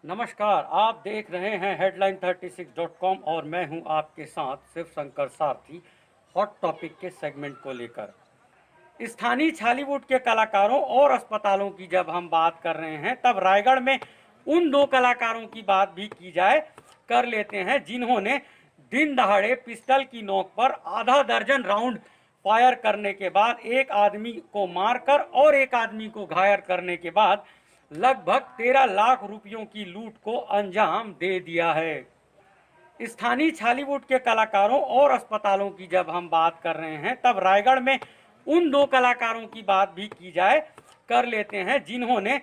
नमस्कार, आप देख रहे हैं headline36.com और मैं हूं आपके साथ शिव शंकर सारथी। हॉट टॉपिक के सेगमेंट को लेकर स्थानीय छालीवुड के कलाकारों और अस्पतालों की जब हम बात कर रहे हैं, तब रायगढ़ में उन दो कलाकारों की बात भी की जाए कर लेते हैं जिन्होंने दिन दहाड़े पिस्टल की नोक पर आधा दर्जन राउंड फायर करने के बाद एक आदमी को मारकर और एक आदमी को घायल करने के बाद लगभग 13 लाख रुपयों की लूट को अंजाम दे दिया है। स्थानीय छालीवुड के कलाकारों और अस्पतालों की जब हम बात कर रहे हैं, तब रायगढ़ में उन दो कलाकारों की बात भी की जाए कर लेते हैं जिन्होंने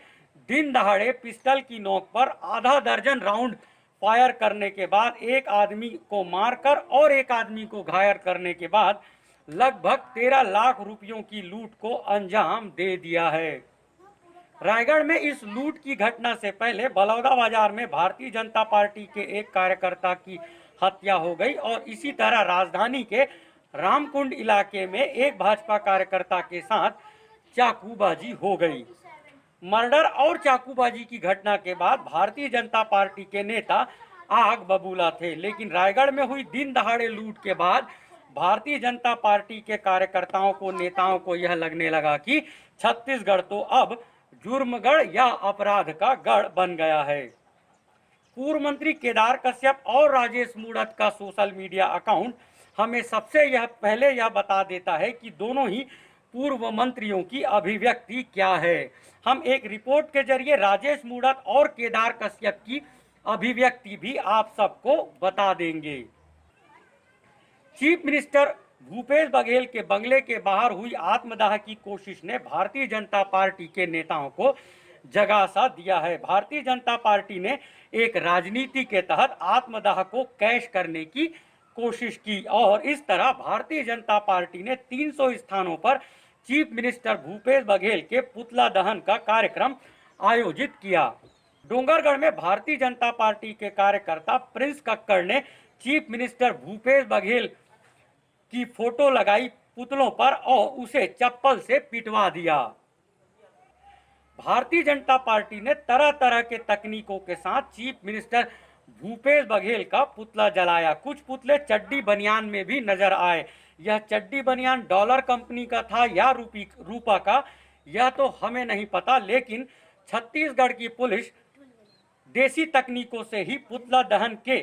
दिन दहाड़े पिस्टल की नोक पर आधा दर्जन राउंड फायर करने के बाद एक आदमी को मारकर और एक आदमी को घायल करने के बाद लगभग 13 लाख रुपयों की लूट को अंजाम दे दिया है। रायगढ़ में इस लूट की घटना से पहले बलौदा बाजार में भारतीय जनता पार्टी के एक कार्यकर्ता की हत्या हो गई और इसी तरह राजधानी के रामकुंड इलाके में एक भाजपा कार्यकर्ता के साथ चाकूबाजी हो गई। मर्डर और चाकूबाजी की घटना के बाद भारतीय जनता पार्टी के नेता आग बबूला थे, लेकिन रायगढ़ में हुई दिन दहाड़े लूट के बाद भारतीय जनता पार्टी के कार्यकर्ताओं को नेताओं को यह लगने लगा कि छत्तीसगढ़ तो अब जुर्मगढ़ या अपराध का गढ़ बन गया है। पूर्व मंत्री केदार कश्यप और राजेश मूणत का सोशल मीडिया अकाउंट हमें सबसे पहले यह बता देता है कि दोनों ही पूर्व मंत्रियों की अभिव्यक्ति क्या है। हम एक रिपोर्ट के जरिए राजेश मूणत और केदार कश्यप की अभिव्यक्ति भी आप सबको बता देंगे। चीफ मिनिस्टर भूपेश बघेल के बंगले के बाहर हुई आत्मदाह की कोशिश ने भारतीय जनता पार्टी के नेताओं को जगासा दिया है। भारतीय जनता पार्टी ने एक राजनीति के तहत आत्मदाह को कैश करने की कोशिश की और इस तरह भारतीय जनता पार्टी ने 300 स्थानों पर चीफ मिनिस्टर भूपेश बघेल के पुतला दहन का कार्यक्रम आयोजित किया। डोंगरगढ़ में भारतीय जनता पार्टी के कार्यकर्ता प्रिंस कक्कड़ ने चीफ मिनिस्टर भूपेश बघेल की फोटो लगाई पुतलों पर और उसे चप्पल से पिटवा दिया। भारतीय जनता पार्टी ने तरह तरह के तकनीकों के साथ चीफ मिनिस्टर भूपेश बघेल का पुतला जलाया। कुछ पुतले चड्डी बनियान में भी नजर आए। यह चड्डी बनियान डॉलर कंपनी का था या रूपा का, यह तो हमें नहीं पता, लेकिन छत्तीसगढ़ की पुलिस देसी तकनीकों से ही पुतला दहन के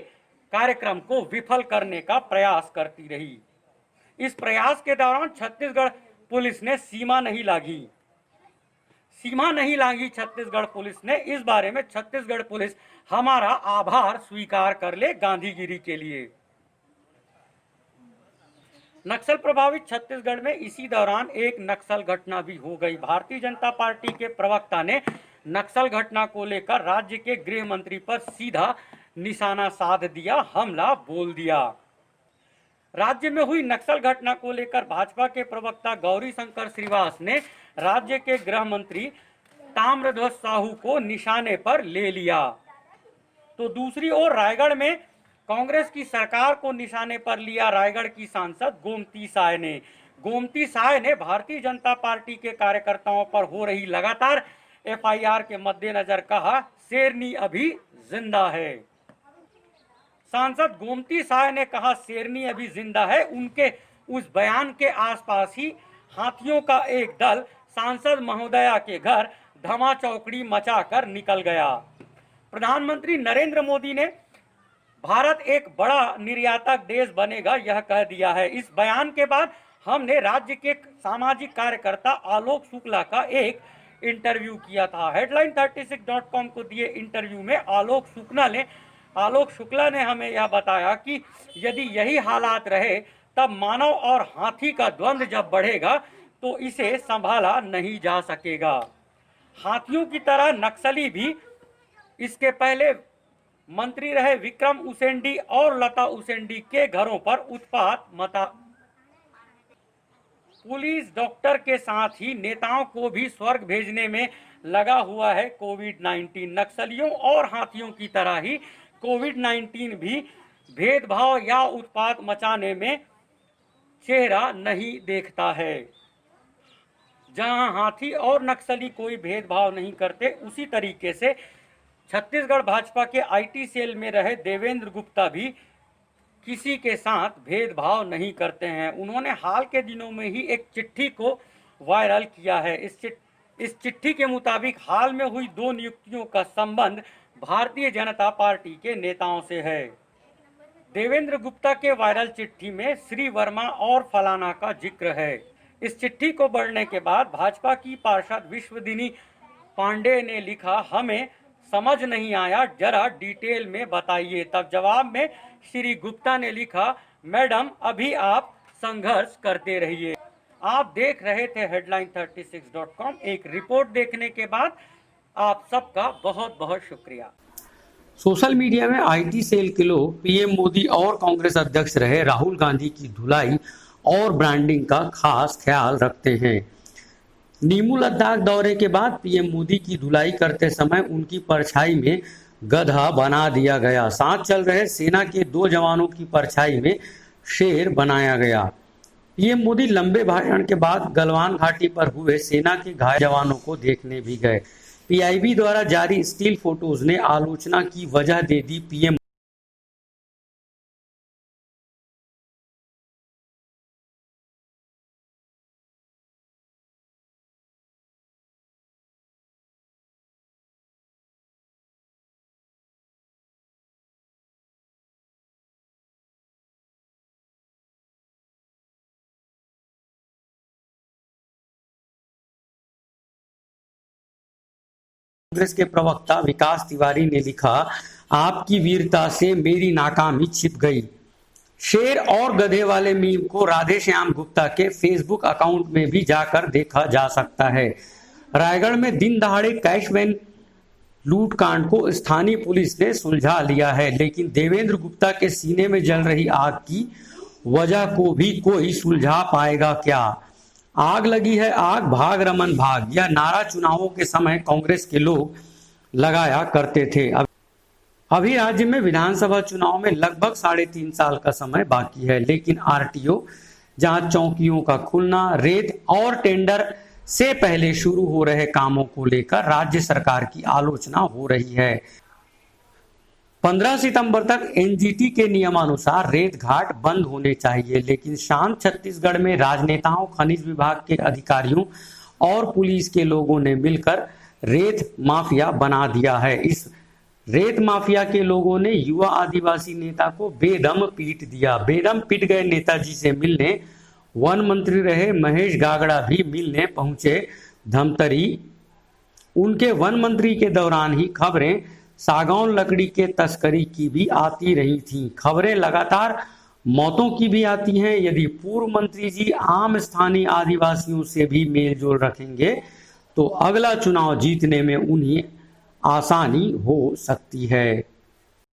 कार्यक्रम को विफल करने का प्रयास करती रही। इस प्रयास के दौरान छत्तीसगढ़ पुलिस ने सीमा नहीं लांघी छत्तीसगढ़ पुलिस ने। इस बारे में छत्तीसगढ़ पुलिस हमारा आभार स्वीकार कर ले गांधीगिरी के लिए। नक्सल प्रभावित छत्तीसगढ़ में इसी दौरान एक नक्सल घटना भी हो गई। भारतीय जनता पार्टी के प्रवक्ता ने नक्सल घटना को लेकर राज्य के गृह मंत्री पर सीधा निशाना साध दिया, हमला बोल दिया। राज्य में हुई नक्सल घटना को लेकर भाजपा के प्रवक्ता गौरी शंकर श्रीवास ने राज्य के गृह मंत्री ताम्रध्वज साहू को निशाने पर ले लिया। तो दूसरी ओर रायगढ़ में कांग्रेस की सरकार को निशाने पर लिया रायगढ़ की सांसद गोमती साय ने भारतीय जनता पार्टी के कार्यकर्ताओं पर हो रही लगातार एफआईआर के मद्देनजर कहा, शेरनी अभी जिंदा है। सांसद गोमती साय ने कहा, शेरनी अभी जिंदा है। उनके उस बयान के आसपास ही हाथियों का एक दल सांसद महोदया के घर धमा चौकड़ी मचाकर निकल गया। प्रधानमंत्री नरेंद्र मोदी ने भारत एक बड़ा निर्यातक देश बनेगा यह कह दिया है। इस बयान के बाद हमने राज्य के सामाजिक कार्यकर्ता आलोक शुक्ला का एक इंटरव्यू किया था। headline36.com को दिए इंटरव्यू में आलोक शुक्ला ने हमें यह बताया कि यदि यही हालात रहे तब मानव और हाथी का द्वंद्व जब बढ़ेगा तो इसे संभाला नहीं जा सकेगा। हाथियों की तरह नक्सली भी इसके पहले मंत्री रहे विक्रम उसेंडी और लता उसेंडी के घरों पर उत्पात मचा। पुलिस, डॉक्टर के साथ ही नेताओं को भी स्वर्ग भेजने में लगा हुआ है कोविड-19। नक्सलियों और हाथियों की तरह ही कोविड-19 भी भेदभाव या उत्पात मचाने में चेहरा नहीं देखता है। जहां हाथी और नक्सली कोई भेदभाव नहीं करते, उसी तरीके से छत्तीसगढ़ भाजपा के आईटी सेल में रहे देवेंद्र गुप्ता भी किसी के साथ भेदभाव नहीं करते हैं। उन्होंने हाल के दिनों में ही एक चिट्ठी को वायरल किया है। इस चिट्ठी के मुताबिक हाल में हुई 2 नियुक्तियों का संबंध भारतीय जनता पार्टी के नेताओं से है। देवेंद्र गुप्ता के वायरल चिट्ठी में श्री वर्मा और फलाना का जिक्र है। इस चिट्ठी को पढ़ने के बाद भाजपा की पार्षद विश्वदिनी पांडे ने लिखा, हमें समझ नहीं आया, जरा डिटेल में बताइए। तब जवाब में श्री गुप्ता ने लिखा, मैडम अभी आप संघर्ष करते रहिए। आप देख रहे थे headline36.com। एक रिपोर्ट देखने के बाद आप सबका बहुत बहुत शुक्रिया। सोशल मीडिया में आईटी सेल के लोग पीएम मोदी और कांग्रेस अध्यक्ष रहे राहुल गांधी की धुलाई और ब्रांडिंग का खास ख्याल रखते हैं। नीमू लद्दाख दौरे के बाद पीएम मोदी की धुलाई करते समय उनकी परछाई में गधा बना दिया गया। साथ चल रहे सेना के 2 जवानों की परछाई में शेर बनाया गया। पीएम मोदी लंबे भाषण के बाद गलवान घाटी पर हुए सेना के घायल जवानों को देखने भी गए। पीआईबी द्वारा जारी स्टिल फोटोज ने आलोचना की वजह दे दी। पीएम कांग्रेस के प्रवक्ता विकास तिवारी ने लिखा, आपकी वीरता से मेरी नाकामी छिप गई। शेर और गधे वाले मीम को राधे श्याम गुप्ता के फेसबुक अकाउंट में भी जाकर देखा जा सकता है। रायगढ़ में दिन दहाड़े कैश वैन लूटकांड को स्थानीय पुलिस ने सुलझा लिया है, लेकिन देवेंद्र गुप्ता के सीने में जल रही आग की वजह को भी कोई सुलझा पाएगा क्या? आग लगी है आग, भाग रमन भाग, यह नारा चुनावों के समय कांग्रेस के लोग लगाया करते थे। अभी राज्य में विधानसभा चुनाव में लगभग 3.5 साल का समय बाकी है, लेकिन आरटीओ जांच चौकियों का खुलना, रेत और टेंडर से पहले शुरू हो रहे कामों को लेकर राज्य सरकार की आलोचना हो रही है। 15 सितंबर तक एनजीटी के नियमानुसार रेत घाट बंद होने चाहिए, लेकिन शांत छत्तीसगढ़ में राजनेताओं, खनिज विभाग के अधिकारियों और पुलिस के लोगों ने मिलकर रेत माफिया बना दिया है। इस रेत माफिया के लोगों ने युवा आदिवासी नेता को बेदम पीट दिया। बेदम पिट गए नेताजी से मिलने वन मंत्री रहे महेश गागड़ा भी मिलने पहुंचे धमतरी। उनके वन मंत्री के दौरान ही खबरें सागौन लकड़ी के तस्करी की भी आती रही थी। खबरें लगातार मौतों की भी आती हैं। यदि पूर्व मंत्री जी आम स्थानीय आदिवासियों से भी मेलजोल रखेंगे तो अगला चुनाव जीतने में उन्हें आसानी हो सकती है।